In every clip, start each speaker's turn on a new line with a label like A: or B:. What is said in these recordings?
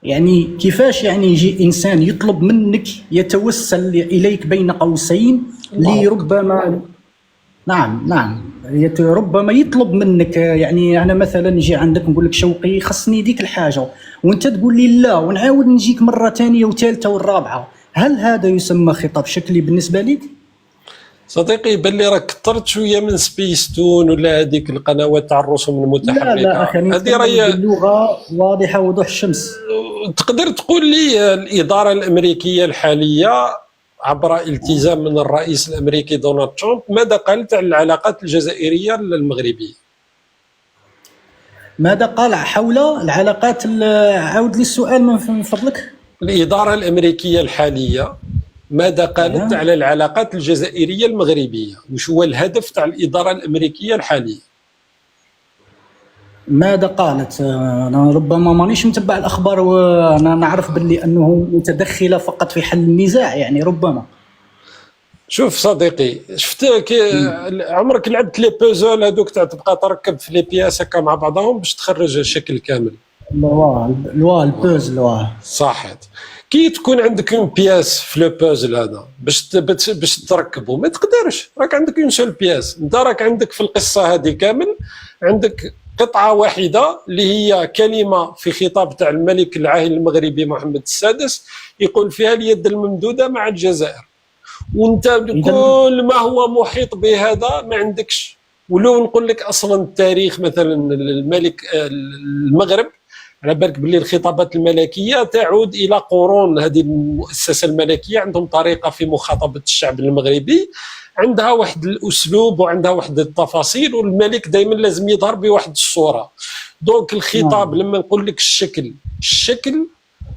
A: يعني كيفاش يعني يجي إنسان يطلب منك يتوسل إليك بين قوسين
B: الله أكبر.
A: لربما. نعم نعم، ربما يطلب منك، يعني أنا مثلا نجي عندك نقول لك شوقي خصني ديك الحاجة، وأنت تقول لي لا، ونعاود نجيك مرة ثانية وثالثة والرابعة. هل هذا يسمى خطاب شكلي بالنسبة لك؟
B: صديقي يبان لي راك كثرت شويه من سبيستون ولا هذيك القنوات تاع الرسوم
A: لا لا
B: المتحركه
A: أخي، أنا
B: هذه،
A: نتكلم
B: راهي
A: باللغة واضحة وضوح الشمس.
B: تقدر تقول لي الاداره الامريكيه الحاليه عبر التزام من الرئيس الامريكي دونالد ترامب ماذا قالت على العلاقات الجزائريه المغربيه؟
A: ماذا قال حول العلاقات عاود لي السؤال من فضلك.
B: الاداره الامريكيه الحاليه ماذا قالت
A: أه.
B: على العلاقات الجزائريه المغربيه؟ وش هو الهدف تاع الاداره الامريكيه الحاليه؟
A: ماذا قالت؟ أنا ربما مانيش متبع الأخبار، وأنا نعرف باللي أنه متدخلة فقط في حل النزاع، يعني ربما.
B: شوف صديقي، شفت عمرك لعبت لي بوزول هذوك تاع تبقى تركب في لي بياس هكا مع بعضهم باش تخرج شكل كامل؟
A: لوا البوز لوا.
B: صحيت. كي تكون عندك اون بياس في لو بوزل هذا باش تركبه ما تقدرش، راك عندك اون سول بياس، انت راك عندك في القصه هذه كامل عندك قطعه واحده اللي هي كلمه في خطاب تاع الملك العاهل المغربي محمد السادس يقول فيها اليد الممدوده مع الجزائر، وانت كل ما هو محيط بهذا ما عندكش. ولو نقول لك اصلا التاريخ مثلا الملك المغرب، على بالك باللي الخطابات الملكيه تعود الى قرون، هذه المؤسسه الملكيه عندهم طريقه في مخاطبه الشعب المغربي، عندها واحد الاسلوب وعندها واحد التفاصيل، والملك دائما لازم يظهر بواحد الصوره. دونك الخطاب لما نقول لك الشكل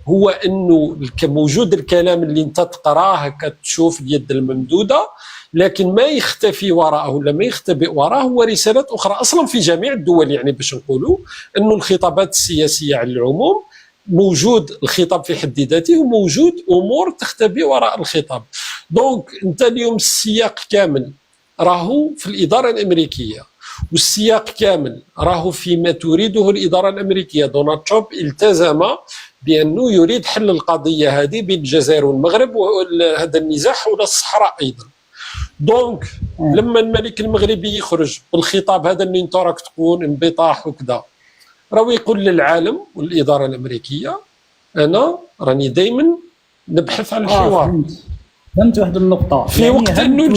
B: هو انه موجود الكلام اللي انت تقراه كتشوف اليد الممدوده، لكن ما يختفي وراءه ولا ما يختبئ وراءه هو رسالات اخرى اصلا في جميع الدول. يعني باش نقولوا انه الخطابات السياسيه على العموم موجود الخطاب في حد ذاته، وموجود امور تختبئ وراء الخطاب. دونك انت اليوم السياق كامل راهو في الاداره الامريكيه، والسياق كامل راهو فيما تريده الاداره الامريكيه. دونالد ترامب التزم بانه يريد حل القضيه هذه بين الجزائر والمغرب، وهذا النزاع حول الصحراء ايضا. دونك لما الملك المغربي يخرج بالخطاب هذا اللي انت راك تقول انبطاح وكذا، راهو يقول للعالم والاداره الامريكيه انا راني دائما نبحث عن الحوار.
A: فهمت واحد النقطه،
B: في
A: يعني
B: وقت انه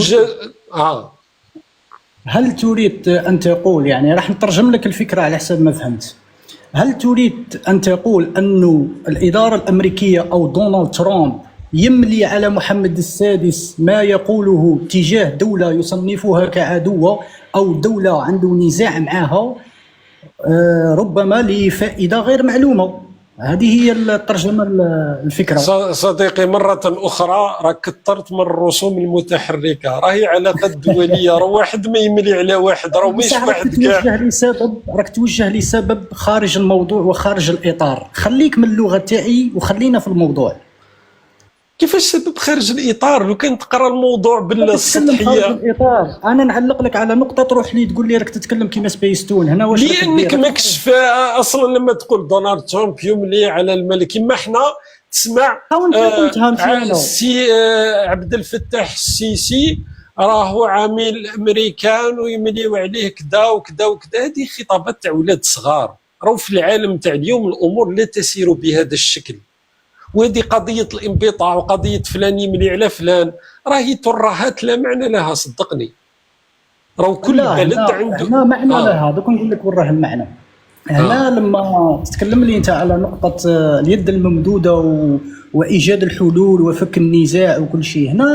A: هل تريد ان تقول، يعني راح نترجم لك الفكره على حسب ما فهمت، هل تريد ان تقول انه الاداره الامريكيه او دونالد ترامب يملي على محمد السادس ما يقوله تجاه دوله يصنفها كعدوه او دوله عنده نزاع معها، ربما لفائده غير معلومه؟ هذه هي الترجمه الفكره.
B: صديقي مرة أخرى راك كثرت من الرسوم المتحركة، راهي علاقات دولية، راه واحد ما يملي على واحد، راه ماشي واحد كاع.
A: راك توجه لسبب خارج الموضوع وخارج الإطار، خليك من اللغة تاعي وخلينا في الموضوع.
B: كيفاش سبب خارج الاطار؟ لو كان تقرا الموضوع بالسطحيه.
A: خارج الاطار، انا نعلق لك على نقطه تروح لي تقول لي راك تتكلم كيما سبيستون هنا. واش
B: لانك ماكش اصلا لما تقول دونالد ترامب يملي على الملك، كما احنا تسمع السي عبد الفتاح السيسي راهو عامل امريكان ويمليو عليه كذا وكذا وكذا. هذه خطابات تاع ولاد صغار، راهو في العالم تاع اليوم الامور لا تسير بهذا الشكل. وهذه قضيه الانبطاح وقضيه فلان يملي على فلان راهي ترهات لا معنى لها، صدقني. راهو كل بلد عنده
A: هنا معنى لها. دوك نقول لك وراه المعنى هنا. لما تتكلم لي انت على نقطه اليد الممدوده وايجاد الحلول وفك النزاع وكل شيء، هنا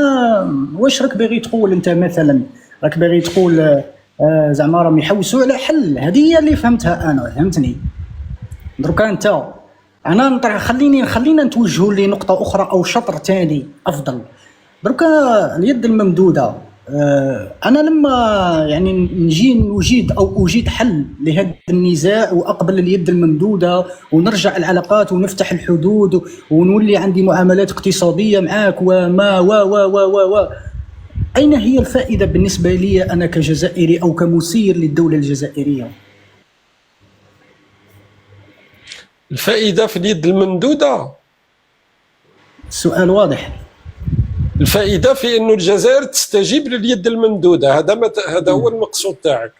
A: واش راك باغي تقول انت؟ مثلا راك باغي تقول زعما راهم يحوسوا على حل؟ هذه هي اللي فهمتها انا، فهمتني؟ دروكا انت انا نطرح، خلينا نتوجهوا لنقطه اخرى او شطر ثاني افضل. دروكا اليد الممدوده، انا لما يعني نجي اجيد حل لهذا النزاع واقبل اليد الممدوده ونرجع العلاقات ونفتح الحدود ونولي عندي معاملات اقتصاديه معاك وما و و و و اين هي الفائده بالنسبه لي انا كجزائري او كمسير للدوله الجزائريه؟
B: الفائده في اليد الممدوده.
A: السؤال واضح.
B: الفائده في انه الجزائر تستجيب لليد الممدوده، هذا هو المقصود تاعك.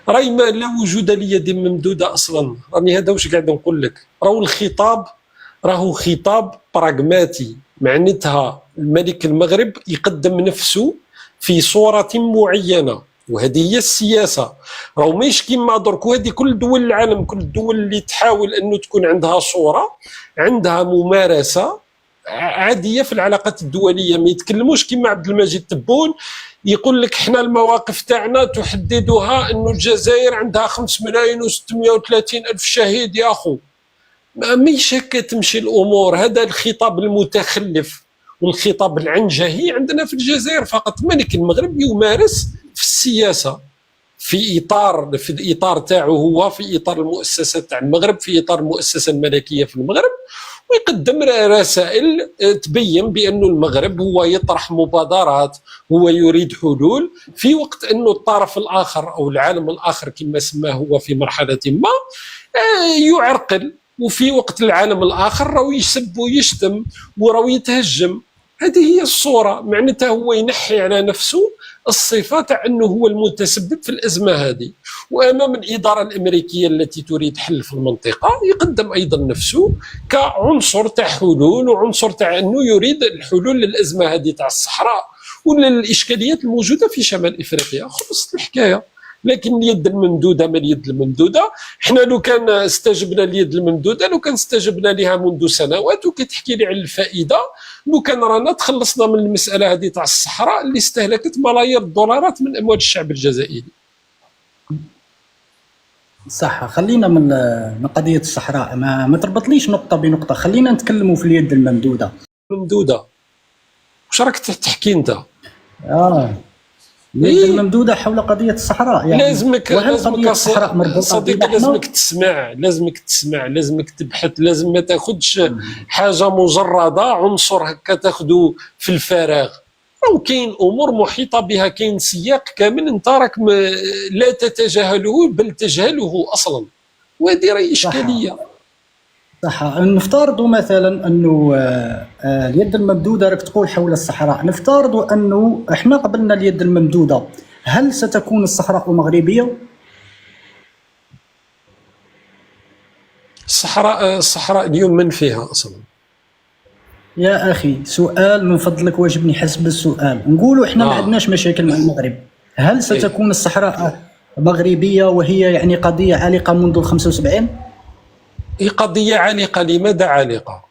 B: راهي ما لا وجود ليد ممدوده اصلا، راني هذا واش قاعد نقول لك. الخطاب راهو خطاب براغماتي، معناتها الملك المغرب يقدم نفسه في صوره معينه، وهذه هي السياسه. راهو ماهيش كيما درك، وهذه كل دول العالم، كل الدول اللي تحاول انه تكون عندها صوره، عندها ممارسه عاديه في العلاقات الدوليه. ما يتكلموش كيما عبد المجيد تبون يقول لك احنا المواقف تاعنا تحددها انه الجزائر عندها 5,630,000 شهيد يا اخو. ماهيش هكا تمشي الامور. هذا الخطاب المتخلف والخطاب العنجهي عندنا في الجزائر فقط. ملك المغرب يمارس في السياسه في الاطار تاعو، هو في اطار المؤسسه تاع المغرب، في اطار المؤسسه الملكيه في المغرب، ويقدم رسائل تبين بأن المغرب هو يطرح مبادرات، هو يريد حلول، في وقت أنه الطرف الآخر أو العالم الآخر كما سماه هو في مرحلة ما يعرقل، وفي وقت العالم الآخر راهو يسب ويشتم وراهو يتهجم. هذه هي الصورة. معناتها هو ينحي على نفسه الصفة تاع أنه هو المتسبب في الأزمة هذه، وأمام الإدارة الأمريكية التي تريد حل في المنطقة يقدم أيضا نفسه كعنصر تاع حلول، وعنصر تاع أنه يريد الحلول للأزمة هذه تاع الصحراء وللإشكاليات الموجودة في شمال إفريقيا. خلصت الحكاية. لكن اليد الممدودة ما اليد الممدودة، احنا لو كان استجبنا اليد الممدودة، لو كان استجبنا لها منذ سنوات، وكتحكي لي على الفائدة، لو كان رانا تخلصنا من المسألة هذه تاع الصحراء اللي استهلكت ملايير الدولارات من أموال الشعب الجزائري.
A: صح. خلينا من قضية الصحراء، ما تربطليش نقطة بنقطة. خلينا نتكلموا في اليد الممدودة.
B: واش راك تحكي انت؟
A: اليد الممدودة حول قضية الصحراء. يعني
B: لازمك صديقي، لازمك تسمع، لازمك تبحث، لازم ما تاخذش حاجة مجردة، عنصر هكا تاخذه في الفراغ. أو كاين امور محيطه بها، كاين سياق كامل انت راك لا تتجاهله بل تجهله اصلا، وهذه راهي اشكاليه.
A: صح. نفترضوا مثلا انه اليد الممدوده راك تقول حول الصحراء، نفترضوا انه احنا قبلنا اليد الممدوده، هل ستكون الصحراء مغربيه؟
B: الصحراء اليوم من فيها اصلا؟
A: يا اخي سؤال من فضلك، واجبني حسب السؤال. نقولوا احنا ما عندناش مشاكل مع المغرب، هل ستكون الصحراء مغربيه وهي يعني قضيه عالقه منذ 75؟
B: هي قضيه عالقه. لماذا عالقه؟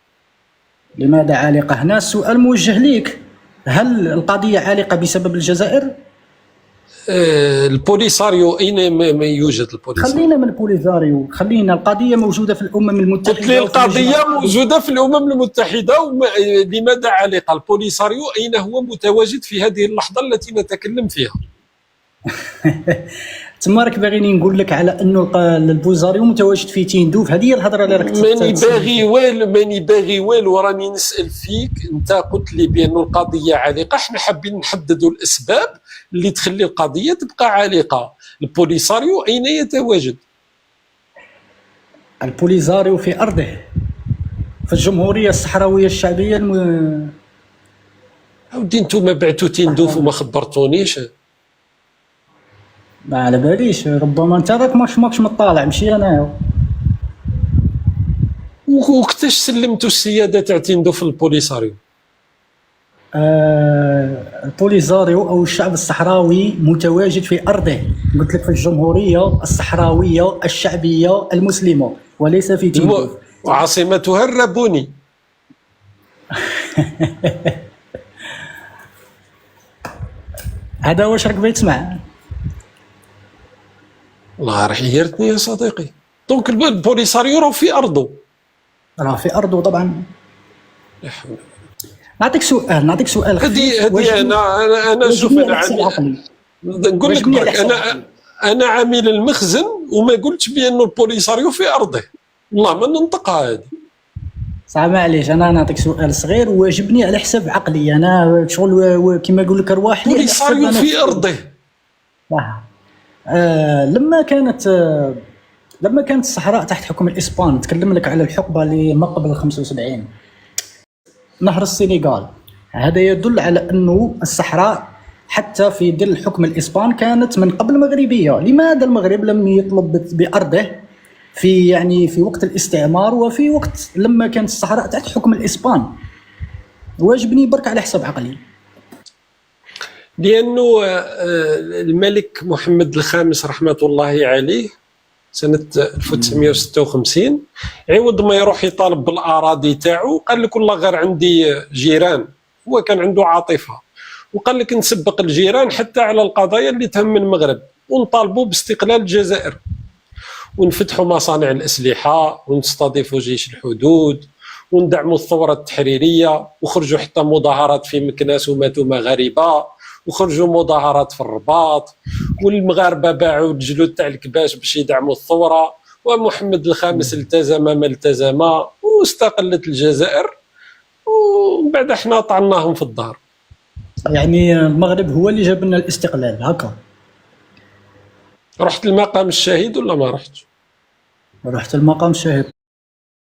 A: لماذا عالقه؟ هنا السؤال موجه ليك. هل القضيه عالقه بسبب الجزائر؟
B: البوليساريو اين ما يوجد البوليساريو؟
A: خلينا من البوليساريو، خلينا القضيه موجوده في الامم المتحده.
B: قلت لي القضيه موجوده في الامم المتحده، لماذا عالقه؟ البوليساريو اين هو متواجد في هذه اللحظه التي نتكلم فيها؟
A: تما راك باغيني نقول لك على انه البوليساريو متواجد في تيندوف. هذه هي الهضره اللي راك
B: ماني باغي والو، راني نسال فيك. انت قلت لي بان القضيه عالقه، احنا حابين نحددوا الاسباب اللي تخلي القضيه تبقى عالقه. البوليساريو اين يتواجد؟
A: البوليساريو في ارضه، في الجمهوريه الصحراويه الشعبيه
B: عاودي نتوما بعتوا تيندوف وما خبرتونيش.
A: ما على باليش، ربما انت راك ماكش مطالع، ماشي انا.
B: وكتاش سلمتوا السياده تاع تيندوف للبوليساريو؟
A: البوليساريو او الشعب الصحراوي متواجد في ارضه، قلت لك في الجمهوريه الصحراويه الشعبيه المسلمه، وليس في تيندوف.
B: وعاصمتها الرابوني.
A: هذا واش راك باغي تسمع؟
B: الله راه حيرتني يا صديقي. دونك البوليساريو راه في ارضه.
A: راه في ارضه طبعا. نعطيك سؤال
B: هذه انا شوف، نقول لك انا عامل المخزن وما قلتش بان البوليساريو في ارضه. والله ما ننطقها هذه.
A: صح معليش، انا نعطيك سؤال صغير وواجبني على حساب عقلي. انا شغل كما يقول لك ارواح لي.
B: البوليساريو في ارضه.
A: صح. لما كانت لما كانت الصحراء تحت حكم الاسبان، نتكلم لك على الحقبه اللي ما قبل 75، نهر السنغال، هذا يدل على انه الصحراء حتى في ظل حكم الاسبان كانت من قبل مغربيه. لماذا المغرب لم يطلب بارضه في يعني في وقت الاستعمار وفي وقت لما كانت الصحراء تحت حكم الاسبان؟ واجبني برك على حسب عقلي.
B: لانه الملك محمد الخامس رحمه الله عليه سنه 1956 عوض ما يروح يطالب بالاراضي تاعو قال لك والله غير عندي جيران. هو كان عنده عاطفه وقال لك نسبق الجيران حتى على القضايا اللي تهم المغرب، ونطالبوا باستقلال الجزائر ونفتحوا مصانع الاسلحه ونستضيفوا جيش الحدود وندعموا الثوره التحريريه، وخرجوا حتى مظاهرات في مكناس وماتوا مغاربه، وخرجوا مظاهرات في الرباط، والمغاربه باعوا الجلود تاع الكباش باش يدعموا الثوره، ومحمد الخامس التزم ما التزم واستقلت الجزائر، ومن بعد احنا طعناهم في الظهر.
A: يعني المغرب هو اللي جاب لنا الاستقلال هكا.
B: رحت المقام الشهيد ولا ما رحتش؟
A: رحت المقام الشهيد.